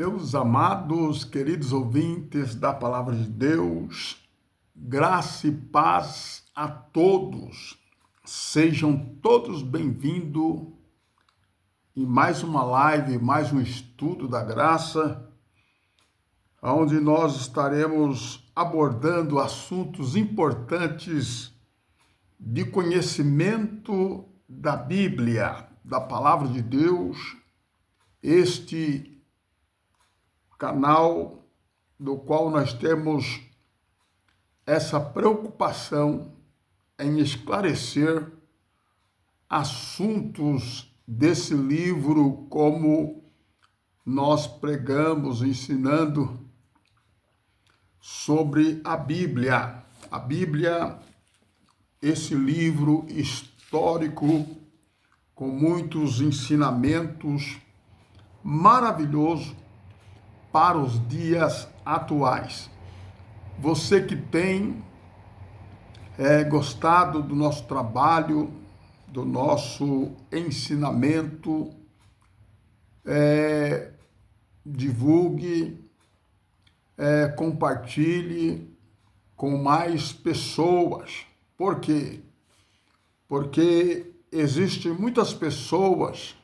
Meus amados, queridos ouvintes da Palavra de Deus, graça e paz a todos. Sejam todos bem-vindos em mais uma live, mais um estudo da graça, onde nós estaremos abordando assuntos importantes de conhecimento da Bíblia, da Palavra de Deus. Este canal do qual nós temos essa preocupação em esclarecer assuntos desse livro, como nós pregamos, ensinando sobre a Bíblia. A Bíblia, esse livro histórico, com muitos ensinamentos maravilhosos para os dias atuais. Você que tem gostado do nosso trabalho, do nosso ensinamento, divulgue, compartilhe com mais pessoas. Por quê? Porque existem muitas pessoas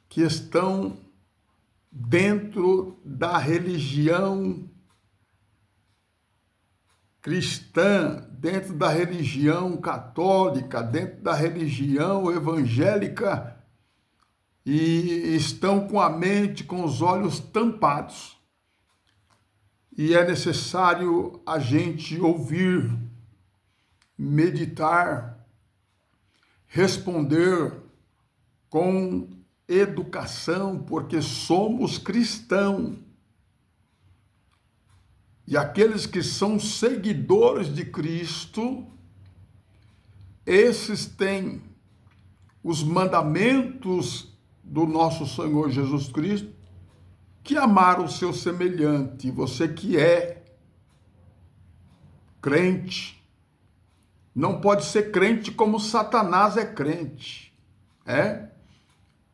que estão dentro da religião cristã, dentro da religião católica, dentro da religião evangélica, e estão com a mente, com os olhos tampados. E é necessário a gente ouvir, meditar, responder com educação, porque somos cristãos. E aqueles que são seguidores de Cristo, esses têm os mandamentos do nosso Senhor Jesus Cristo, que amar o seu semelhante. Você que é crente, não pode ser crente como Satanás é crente,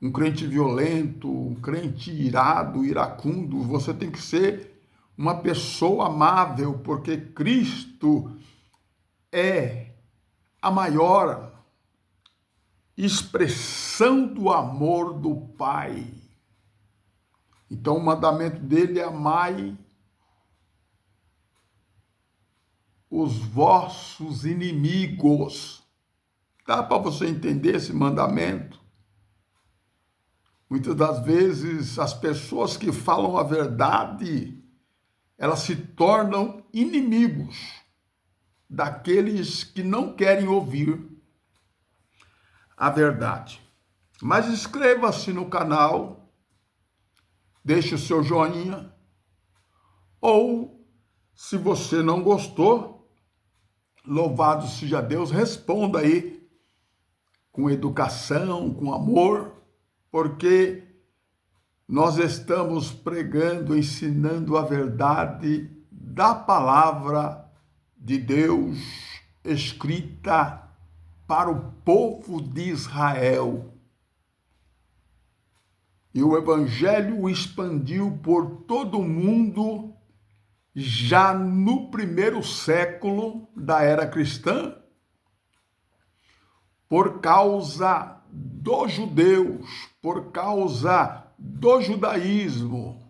um crente violento, um crente irado, iracundo. Você tem que ser uma pessoa amável, porque Cristo é a maior expressão do amor do Pai. Então o mandamento dele é: amai os vossos inimigos. Dá para você entender esse mandamento? Muitas das vezes as pessoas que falam a verdade, elas se tornam inimigos daqueles que não querem ouvir a verdade. Mas inscreva-se no canal, deixe o seu joinha, ou se você não gostou, louvado seja Deus, responda aí com educação, com amor, porque nós estamos pregando, ensinando a verdade da palavra de Deus escrita para o povo de Israel. E o evangelho expandiu por todo o mundo já no primeiro século da era cristã, por causa dos judeus, por causa do judaísmo,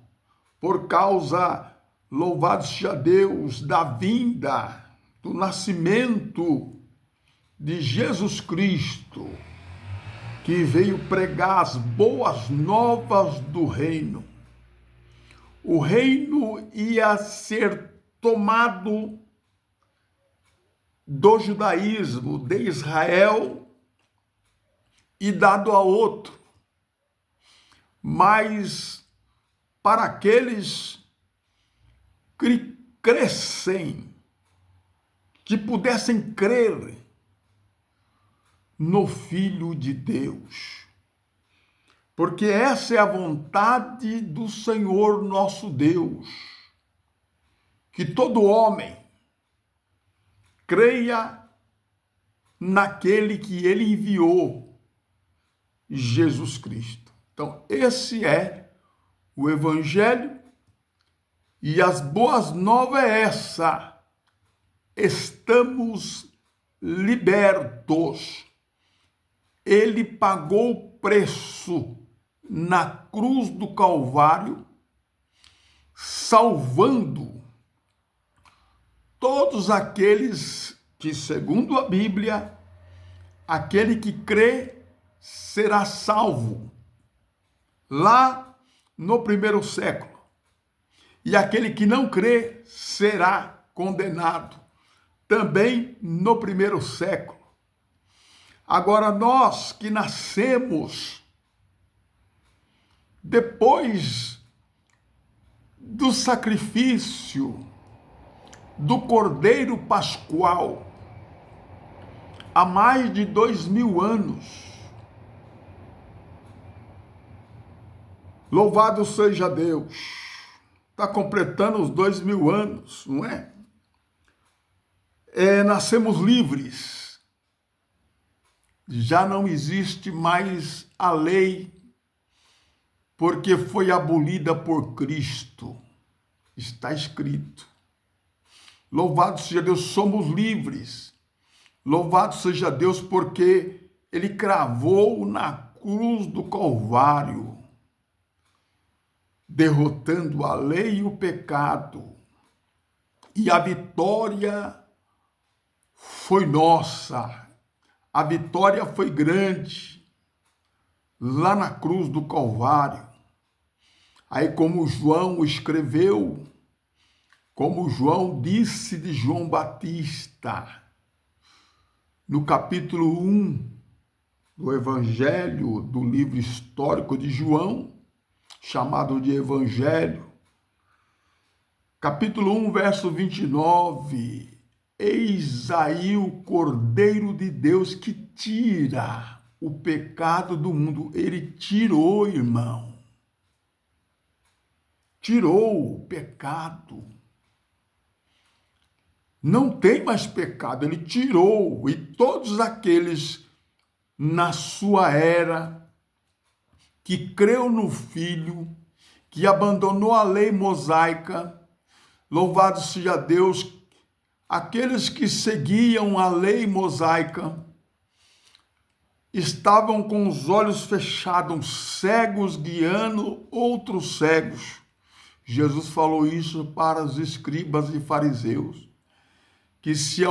por causa, louvado seja Deus, da vinda, do nascimento de Jesus Cristo, que veio pregar as boas novas do reino. O reino ia ser tomado do judaísmo, de Israel, e dado a outro. Mas para aqueles que crescem, que pudessem crer no Filho de Deus. Porque essa é a vontade do Senhor nosso Deus, que todo homem creia naquele que ele enviou, Jesus Cristo. Então, esse é o Evangelho, e as boas novas é essa: estamos libertos. Ele pagou o preço na cruz do Calvário, salvando todos aqueles que, segundo a Bíblia, aquele que crê será salvo lá no primeiro século, e aquele que não crê será condenado também no primeiro século. Agora, nós que nascemos depois do sacrifício do Cordeiro Pascual, há mais de 2000 anos, louvado seja Deus, está completando os 2000 anos, não é? Nascemos livres. Já não existe mais a lei, porque foi abolida por Cristo. Está escrito. Louvado seja Deus, somos livres. Louvado seja Deus, porque Ele cravou na cruz do Calvário, derrotando a lei e o pecado. E a vitória foi nossa. A vitória foi grande lá na cruz do Calvário. Aí, como João escreveu, como João disse de João Batista, no capítulo 1 do Evangelho, do livro histórico de João, chamado de Evangelho, capítulo 1, verso 29, eis aí o Cordeiro de Deus que tira o pecado do mundo. Ele tirou, irmão. Tirou o pecado. Não tem mais pecado, ele tirou. E todos aqueles na sua era que creu no Filho, que abandonou a lei mosaica, louvado seja Deus, aqueles que seguiam a lei mosaica estavam com os olhos fechados, cegos, guiando outros cegos. Jesus falou isso para os escribas e fariseus, que se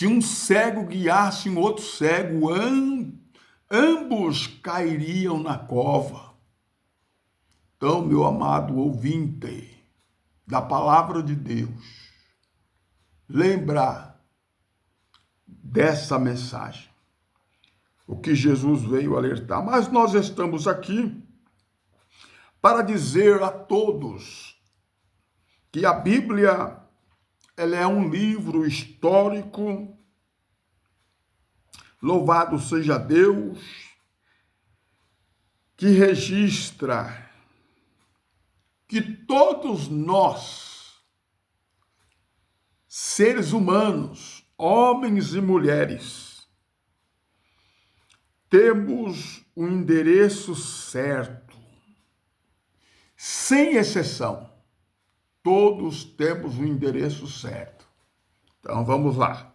um cego guiasse um outro cego, ambos cairiam na cova. Então, meu amado ouvinte da palavra de Deus, lembrar dessa mensagem, o que Jesus veio alertar. Mas nós estamos aqui para dizer a todos que a Bíblia, ela é um livro histórico, louvado seja Deus, que registra que todos nós, seres humanos, homens e mulheres, temos um endereço certo, sem exceção. Todos temos um endereço certo. Então, vamos lá.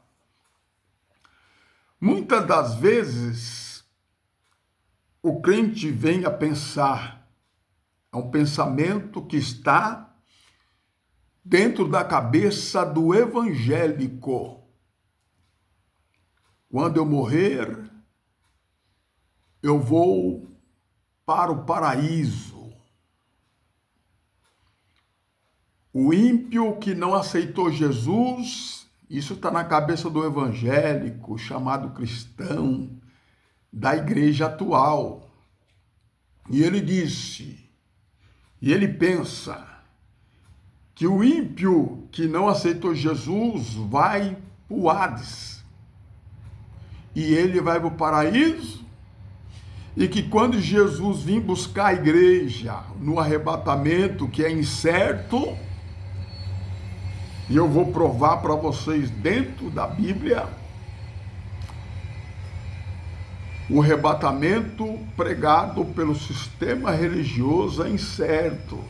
Muitas das vezes, o crente vem a pensar, é um pensamento que está dentro da cabeça do evangélico. Quando eu morrer, eu vou para o paraíso. O ímpio que não aceitou Jesus, isso está na cabeça do evangélico, chamado cristão, da igreja atual. E ele disse, e ele pensa, que o ímpio que não aceitou Jesus vai para o Hades. E ele vai para o paraíso. E que quando Jesus vir buscar a igreja no arrebatamento, que é incerto, e eu vou provar para vocês dentro da Bíblia, O arrebatamento pregado pelo sistema religioso é incerto,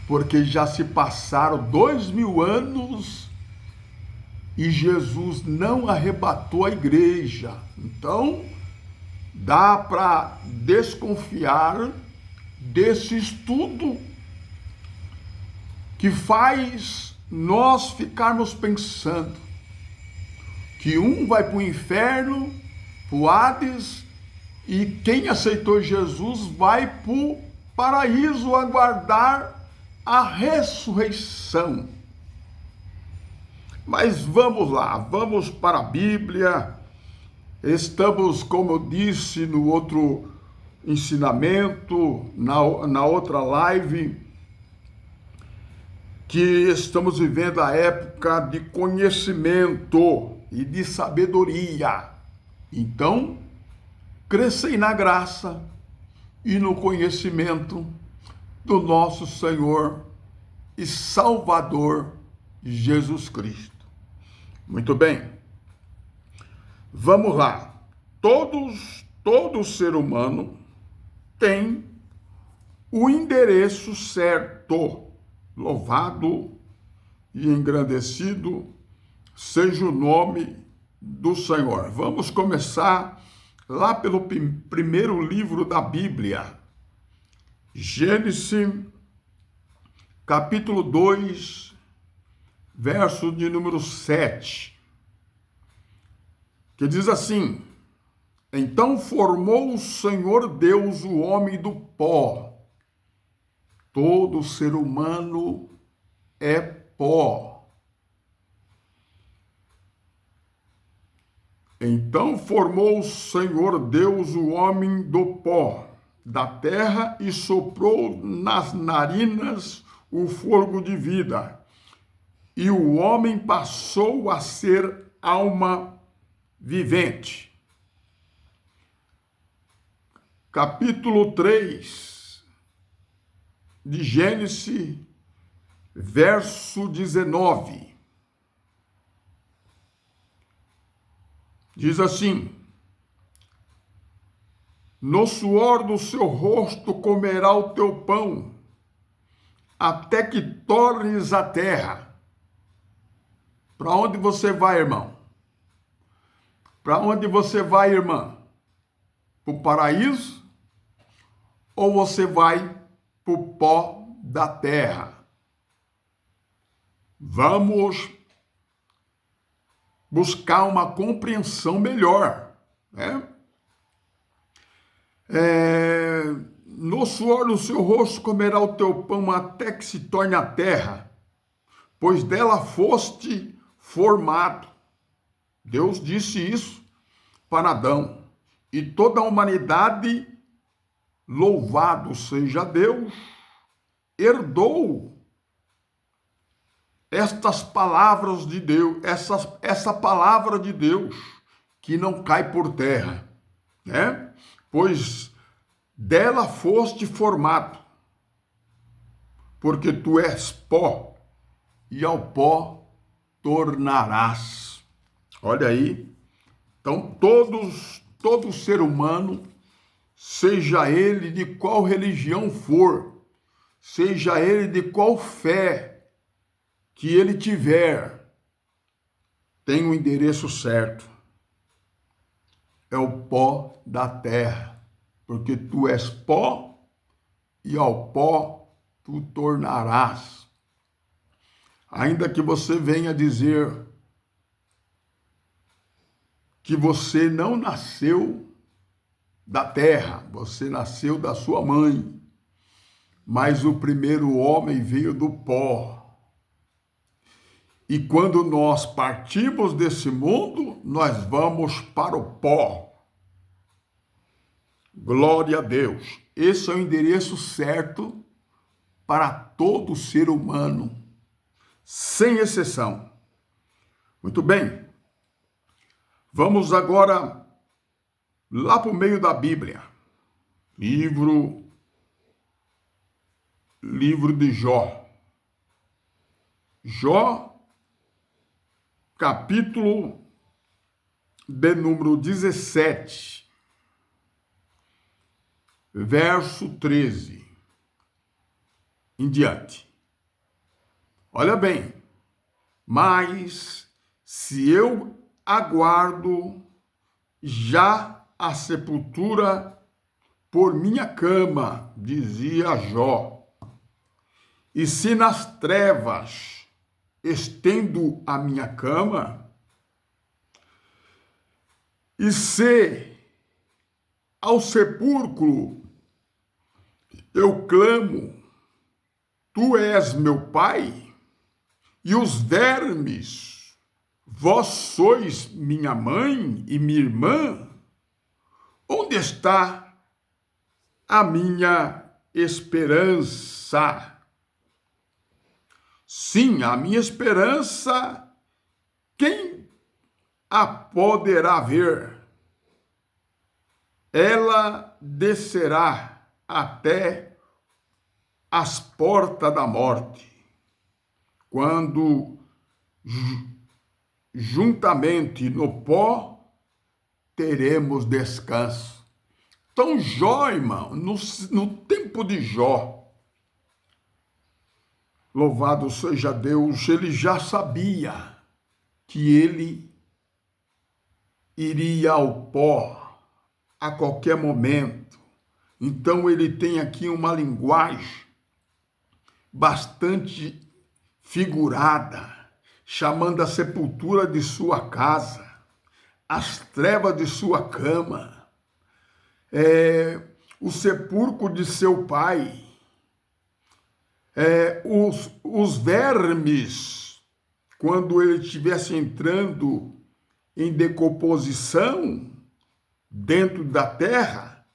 porque já se passaram 2000 anos e Jesus não arrebatou a igreja. Então, dá para desconfiar desse estudo que faz nós ficarmos pensando que um vai para o inferno, para o Hades, e quem aceitou Jesus vai para o paraíso aguardar a ressurreição. Mas vamos lá, vamos para a Bíblia. Estamos, como eu disse no outro ensinamento, na outra live, que estamos vivendo a época de conhecimento e de sabedoria. Então, crescei na graça e no conhecimento do nosso Senhor e Salvador Jesus Cristo. Muito bem. Vamos lá. Todo ser humano tem o endereço certo. Louvado e engrandecido seja o nome do Senhor. Vamos começar lá pelo primeiro livro da Bíblia, Gênesis, capítulo 2, verso de número 7, que diz assim: Então formou o Senhor Deus o homem do pó. Todo ser humano é pó. Então formou o Senhor Deus o homem do pó da terra e soprou nas narinas o fôlego de vida. E o homem passou a ser alma vivente. Capítulo 3 de Gênesis, verso 19. Diz assim: No suor do seu rosto comerá o teu pão, até que tornes a terra. Para onde você vai, irmão? Para onde você vai, irmã? Para o paraíso? Ou você vai para o pó da terra? Vamos buscar uma compreensão melhor, né? No suor do seu rosto comerá o teu pão até que se torne a terra, pois dela foste formado. Deus disse isso para Adão. E toda a humanidade, louvado seja Deus, herdou estas palavras de Deus, essa palavra de Deus que não cai por terra, né? Pois dela foste formado, porque tu és pó e ao pó tornarás. Olha aí. Então todo ser humano, seja ele de qual religião for, seja ele de qual fé que ele tiver, tem o endereço certo. É o pó da terra, porque tu és pó e ao pó tu tornarás. Ainda que você venha dizer que você não nasceu da terra, você nasceu da sua mãe, mas o primeiro homem veio do pó. E quando nós partimos desse mundo, nós vamos para o pó. Glória a Deus. Esse é o endereço certo para todo ser humano, sem exceção. Muito bem. Vamos agora lá para o meio da Bíblia. Livro de Jó. Jó, capítulo de número 17, verso 13 em diante. Olha bem, mas se eu aguardo já a sepultura por minha cama, dizia Jó, e se nas trevas estendo a minha cama, e se ao sepulcro eu clamo, tu és meu pai, e os vermes, vós sois minha mãe e minha irmã, onde está a minha esperança? Sim, a minha esperança, quem a poderá ver? Ela descerá até as portas da morte, quando juntamente no pó teremos descanso. Então, Jó, irmão, no tempo de Jó, louvado seja Deus, ele já sabia que ele iria ao pó a qualquer momento. Então, ele tem aqui uma linguagem bastante figurada, chamando a sepultura de sua casa, as trevas de sua cama, o sepulcro de seu pai, os vermes, quando ele estivesse entrando em decomposição dentro da terra,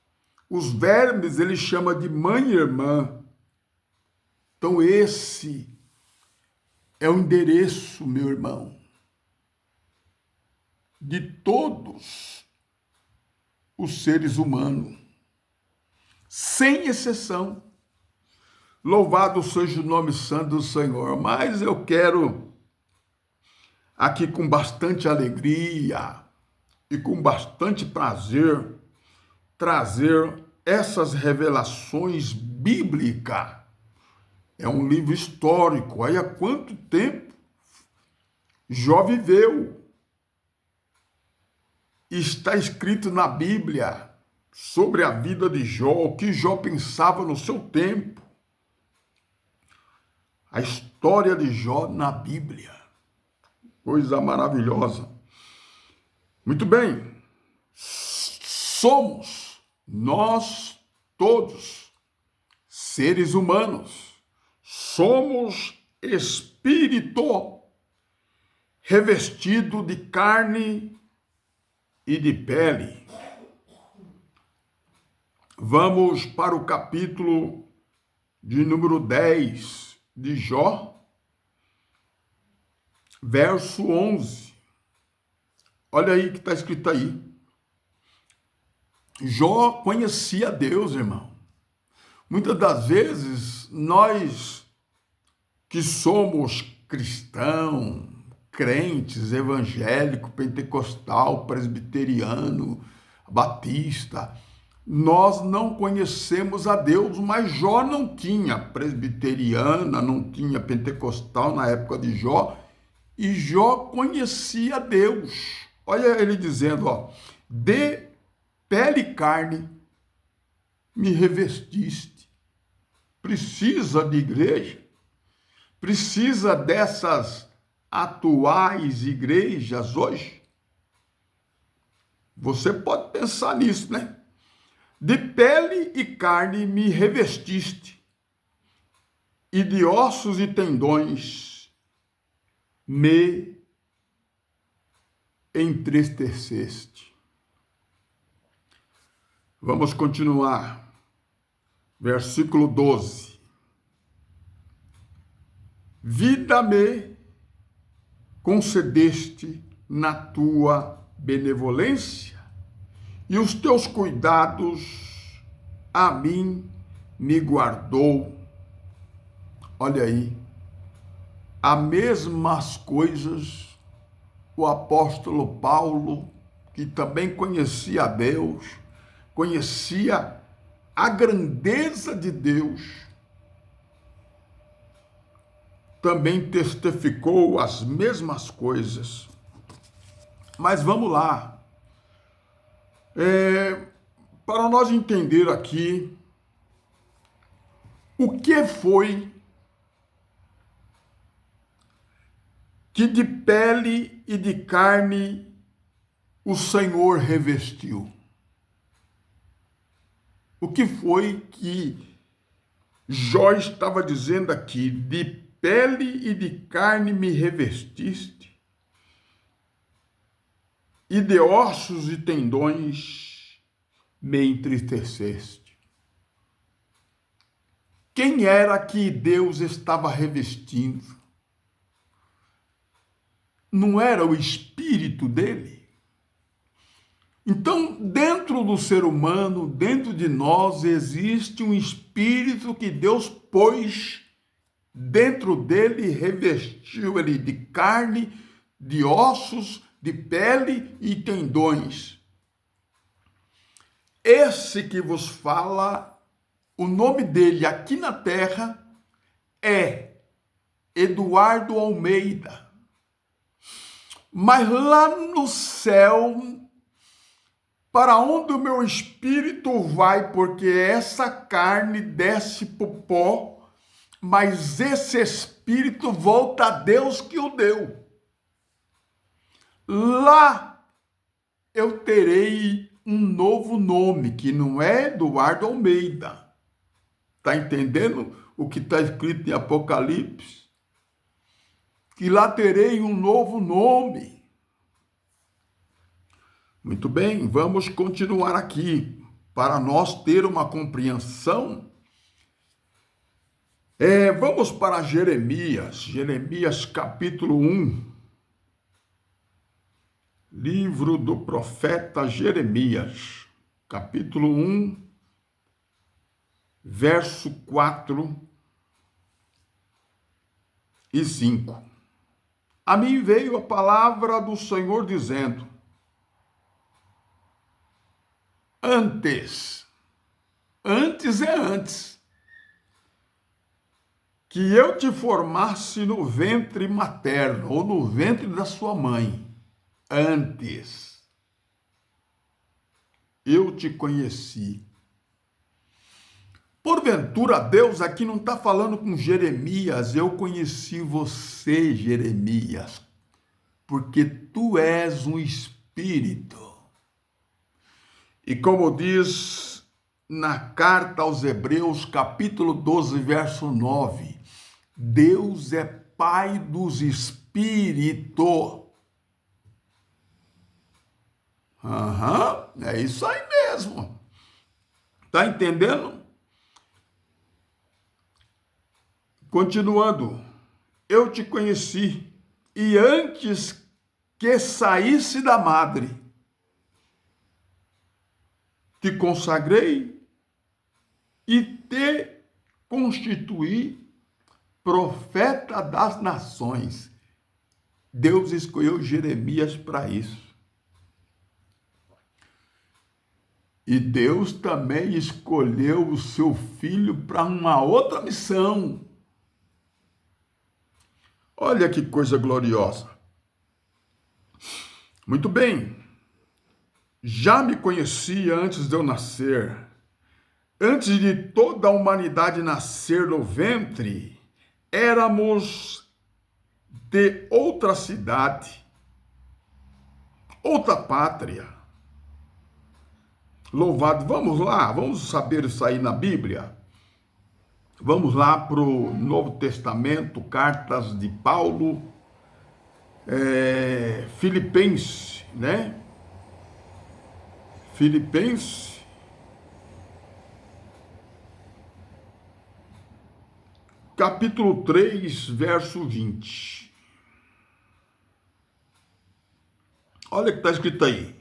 os vermes ele chama de mãe e irmã. Então esse é o endereço, meu irmão, de todos os seres humanos, sem exceção. Louvado seja o nome santo do Senhor. Mas eu quero, aqui com bastante alegria e com bastante prazer, trazer essas revelações bíblicas. É um livro histórico. Aí há quanto tempo Jó viveu? Está escrito na Bíblia sobre a vida de Jó, o que Jó pensava no seu tempo. A história de Jó na Bíblia. Coisa maravilhosa. Muito bem. Somos nós todos seres humanos. Somos espírito revestido de carne e de pele. Vamos para o capítulo de número 10 de Jó, verso 11. Olha aí que está escrito aí. Jó conhecia Deus, irmão. Muitas das vezes, nós que somos cristãos, crentes, evangélico, pentecostal, presbiteriano, batista, nós não conhecemos a Deus, mas Jó não tinha presbiteriana, não tinha pentecostal na época de Jó, e Jó conhecia Deus. Olha ele dizendo, ó, de pele e carne me revestiste. Precisa de igreja? Precisa dessas atuais igrejas hoje? Você pode pensar nisso, né? De pele e carne me revestiste, e de ossos e tendões me entristeceste. Vamos continuar. Versículo 12. Vida me concedeste na tua benevolência, e os teus cuidados a mim me guardou. Olha aí, as mesmas coisas o apóstolo Paulo que também conhecia a Deus, conhecia a grandeza de Deus, também testificou as mesmas coisas. Mas vamos lá. Para nós entender aqui o que foi que de pele e de carne o Senhor revestiu. O que foi que Jó estava dizendo aqui? De pele e de carne me revestiste, e de ossos e tendões me entristeceste. Quem era que Deus estava revestindo? Não era o espírito dele? Então, dentro do ser humano, dentro de nós, existe um espírito que Deus pôs dentro dele, revestiu ele de carne, de ossos, de pele e tendões. Esse que vos fala, o nome dele aqui na terra é Eduardo Almeida. Mas lá no céu, para onde o meu espírito vai, porque essa carne desce para o pó, mas esse espírito volta a Deus que o deu. Lá eu terei um novo nome, que não é Eduardo Almeida. Está entendendo o que está escrito em Apocalipse? Que lá terei um novo nome. Muito bem, vamos continuar aqui, para nós ter uma compreensão. Vamos para Jeremias capítulo 1, livro do profeta Jeremias, capítulo 1, verso 4 e 5. A mim veio a palavra do Senhor dizendo: antes que eu te formasse no ventre materno, ou no ventre da sua mãe, antes eu te conheci. Porventura, Deus aqui não está falando com Jeremias: eu conheci você, Jeremias, porque tu és um espírito. E como diz na carta aos Hebreus, capítulo 12, verso 9, Deus é Pai dos espíritos. É isso aí mesmo. Tá entendendo? Continuando, eu te conheci, e antes que saísse da madre, te consagrei e te constituí profeta das nações. Deus escolheu Jeremias para isso. E Deus também escolheu o seu filho para uma outra missão. Olha que coisa gloriosa. Muito bem. Já me conhecia antes de eu nascer. Antes de toda a humanidade nascer no ventre, éramos de outra cidade, outra pátria. Louvado. Vamos lá, vamos saber isso aí na Bíblia. Vamos lá para o Novo Testamento, cartas de Paulo, Filipenses, né? Filipenses, capítulo 3, verso 20. Olha o que está escrito aí.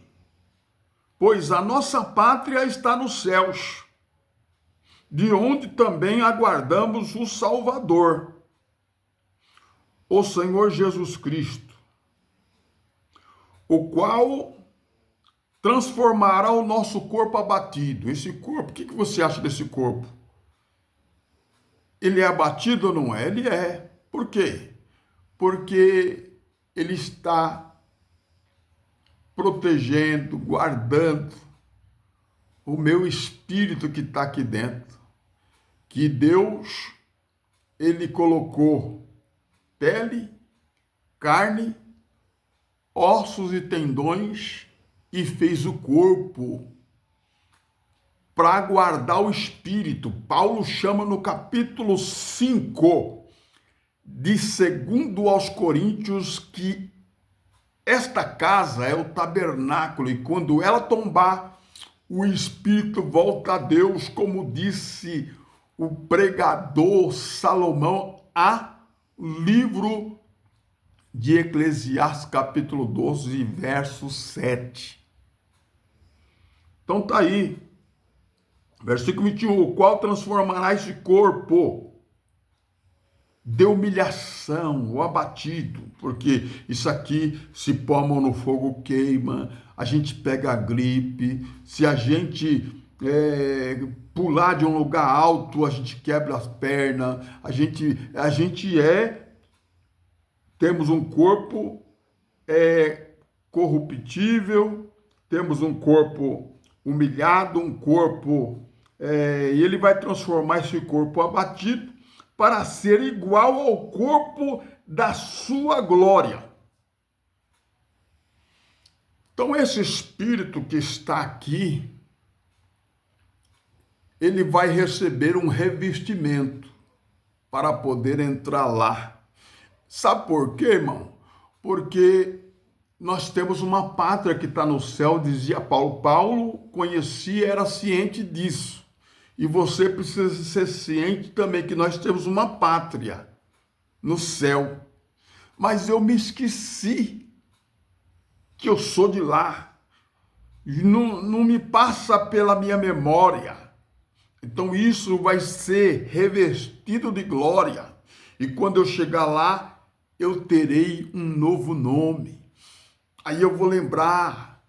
Pois a nossa pátria está nos céus, de onde também aguardamos o Salvador, o Senhor Jesus Cristo, o qual transformará o nosso corpo abatido. Esse corpo, o que você acha desse corpo? Ele é abatido ou não é? Ele é. Por quê? Porque ele está protegendo, guardando o meu espírito que está aqui dentro. Que Deus, ele colocou pele, carne, ossos e tendões e fez o corpo para guardar o espírito. Paulo chama no capítulo 5 de 2 aos Coríntios que esta casa é o tabernáculo e quando ela tombar, o espírito volta a Deus, como disse o pregador Salomão a livro de Eclesiastes, capítulo 12, verso 7. Então tá aí, versículo 21, o qual transformará esse corpo de humilhação, o abatido, porque isso aqui, se pôr a mão no fogo, queima, a gente pega a gripe, se a gente pular de um lugar alto, a gente quebra as pernas, temos um corpo corruptível, temos um corpo humilhado, um corpo, e ele vai transformar esse corpo abatido para ser igual ao corpo da sua glória. Então, esse espírito que está aqui, ele vai receber um revestimento para poder entrar lá. Sabe por quê, irmão? Porque nós temos uma pátria que está no céu, dizia Paulo. Paulo conhecia, era ciente disso. E você precisa ser ciente também que nós temos uma pátria no céu. Mas eu me esqueci que eu sou de lá. Não me passa pela minha memória. Então isso vai ser revestido de glória. E quando eu chegar lá, eu terei um novo nome. Aí eu vou lembrar.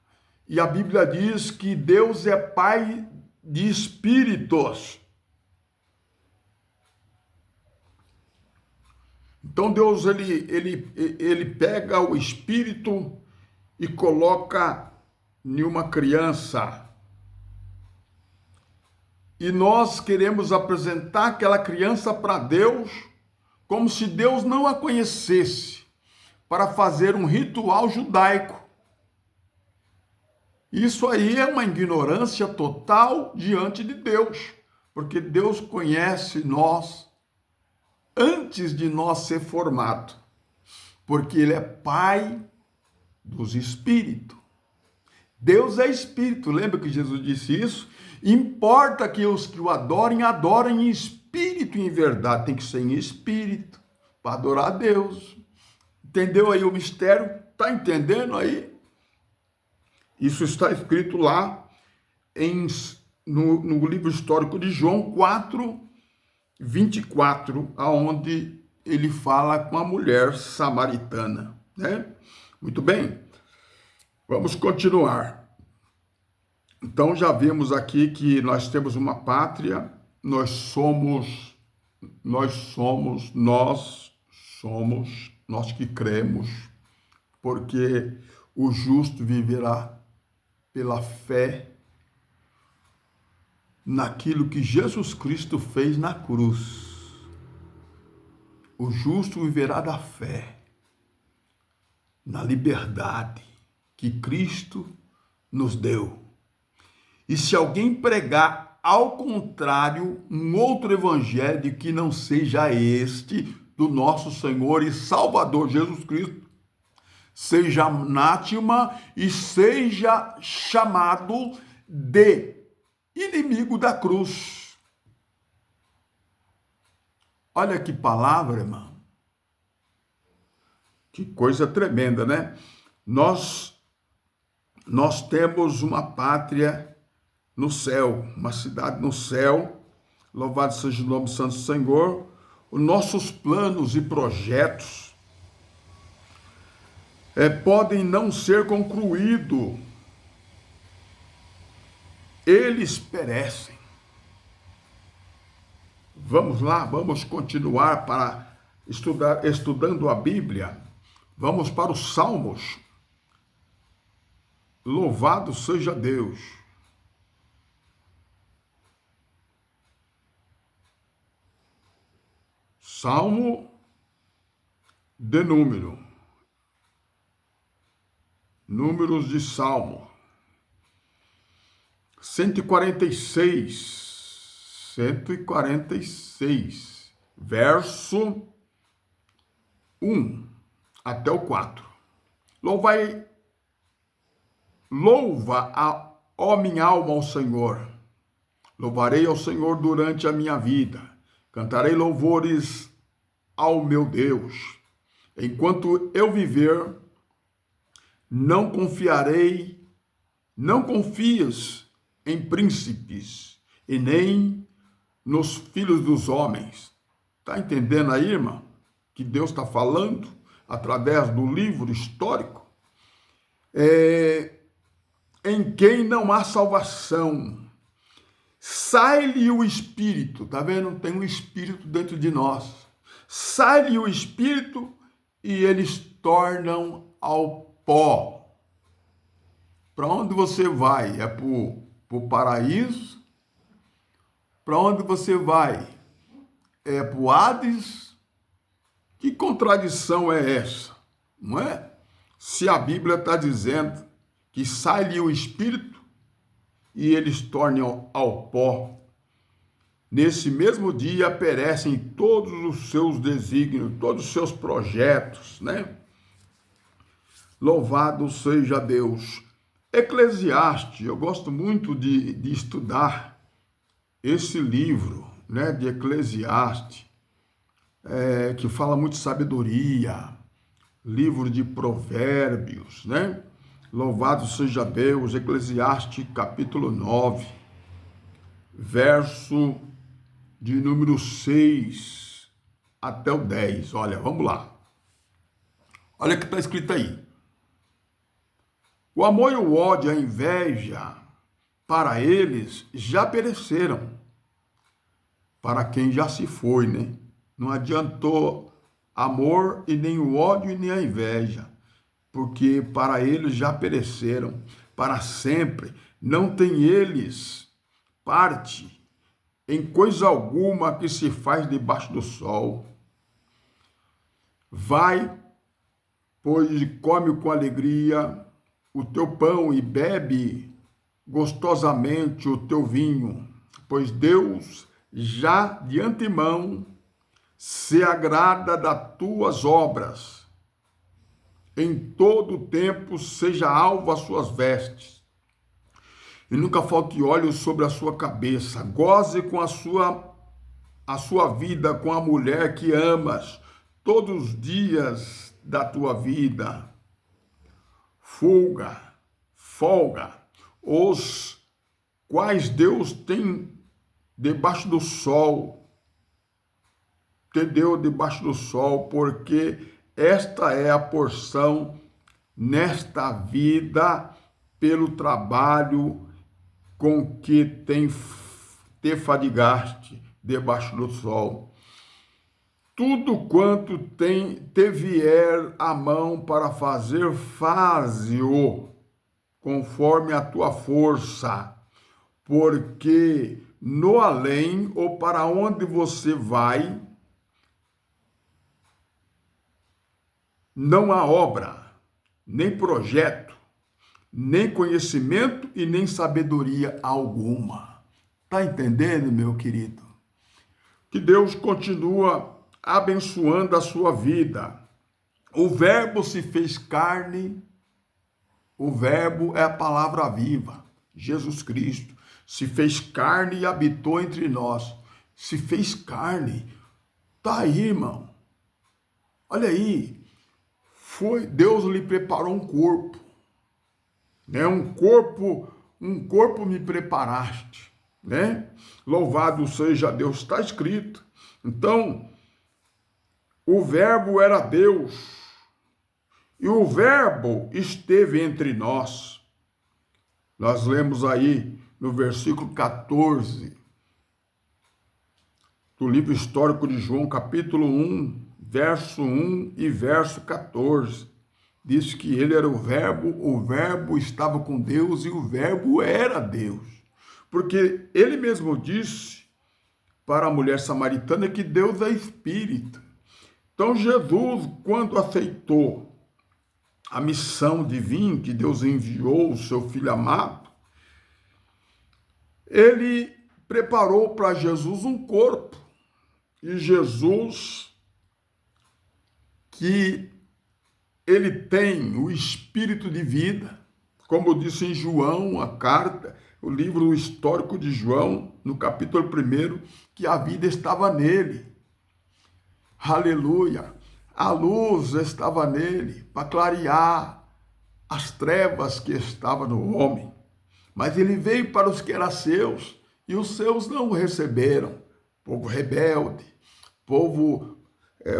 E a Bíblia diz que Deus é Pai de espíritos. Então Deus ele pega o espírito e coloca em uma criança. E nós queremos apresentar aquela criança para Deus como se Deus não a conhecesse, para fazer um ritual judaico. Isso aí é uma ignorância total diante de Deus, porque Deus conhece nós antes de nós ser formado, porque Ele é Pai dos espíritos. Deus é espírito, lembra que Jesus disse isso? Importa que os que o adorem, adorem em espírito e em verdade. Tem que ser em espírito para adorar a Deus. Entendeu aí o mistério? Está entendendo aí? Isso está escrito lá no livro histórico de João 4, 24, aonde ele fala com a mulher samaritana, né? Muito bem, vamos continuar. Então já vimos aqui que nós temos uma pátria, nós somos, nós que cremos, porque o justo viverá pela fé naquilo que Jesus Cristo fez na cruz. O justo viverá da fé, na liberdade que Cristo nos deu. E se alguém pregar ao contrário um outro evangelho que não seja este do nosso Senhor e Salvador Jesus Cristo, seja anátema e seja chamado de inimigo da cruz. Olha que palavra, irmão. Que coisa tremenda, né? Nós temos uma pátria no céu, uma cidade no céu. Louvado seja o nome do Santo Senhor. Os nossos planos e projetos podem não ser concluídos eles perecem. Vamos lá, vamos continuar para estudando a Bíblia. Vamos para os Salmos. Louvado seja Deus. Salmo de números de Salmo. 146, verso 1 até o 4. Ó minha alma, ao Senhor. Louvarei ao Senhor durante a minha vida. Cantarei louvores ao meu Deus. Enquanto eu viver, não confies em príncipes e nem nos filhos dos homens. Está entendendo aí, irmão? Que Deus está falando através do livro histórico? Em quem não há salvação. Sai-lhe o espírito, tá vendo? Tem um espírito dentro de nós. Sai-lhe o espírito e eles tornam ao pó. Para onde você vai? É para o paraíso? Para onde você vai? É para o Hades? Que contradição é essa? Não é? Se a Bíblia está dizendo que sai-lhe o espírito e eles tornam ao pó, nesse mesmo dia perecem todos os seus desígnios, todos os seus projetos, né? Louvado seja Deus. Eclesiastes, eu gosto muito de estudar esse livro, né, de Eclesiastes, que fala muito de sabedoria, livro de provérbios, né? Louvado seja Deus. Eclesiastes capítulo 9, verso de número 6 até o 10. Olha, vamos lá. Olha o que está escrito aí. O amor e o ódio, a inveja, para eles já pereceram. Para quem já se foi, né? Não adiantou amor e nem o ódio e nem a inveja, porque para eles já pereceram para sempre. Não tem eles parte em coisa alguma que se faz debaixo do sol. Vai, pois come com alegria o teu pão e bebe gostosamente o teu vinho, pois Deus já de antemão se agrada das tuas obras. Em todo o tempo seja alvo as suas vestes, e nunca falte óleo sobre a sua cabeça. Goze com a sua vida com a mulher que amas todos os dias da tua vida. Folga, os quais Deus tem debaixo do sol, te deu debaixo do sol, porque esta é a porção nesta vida pelo trabalho com que te fadigaste debaixo do sol. Tudo quanto te vier a mão para fazer, faze-o conforme a tua força, porque no além ou para onde você vai, não há obra, nem projeto, nem conhecimento e nem sabedoria alguma. Tá entendendo, meu querido? Que Deus continua abençoando a sua vida. O Verbo se fez carne, o Verbo é a palavra viva, Jesus Cristo, se fez carne e habitou entre nós. Se fez carne, tá aí, irmão. Olha aí, Deus lhe preparou um corpo, né? Um corpo me preparaste, né? Louvado seja Deus, está escrito. Então, o Verbo era Deus, e o Verbo esteve entre nós. Nós lemos aí no versículo 14 do livro histórico de João, capítulo 1, verso 1 e verso 14. Diz que ele era o verbo estava com Deus e o verbo era Deus. Porque ele mesmo disse para a mulher samaritana que Deus é espírito. Então Jesus, quando aceitou a missão divina que Deus enviou o seu filho amado, ele preparou para Jesus um corpo. E Jesus, que ele tem o espírito de vida, como disse em João, a carta, o livro histórico de João, no capítulo 1, que a vida estava nele. Aleluia! A luz estava nele para clarear as trevas que estavam no homem. Mas ele veio para os que eram seus, e os seus não o receberam. Povo rebelde, povo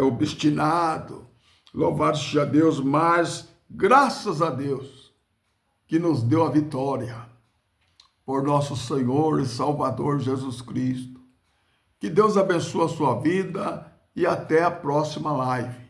obstinado. Louvado seja Deus, mas graças a Deus que nos deu a vitória por nosso Senhor e Salvador Jesus Cristo. Que Deus abençoe a sua vida e até a próxima live.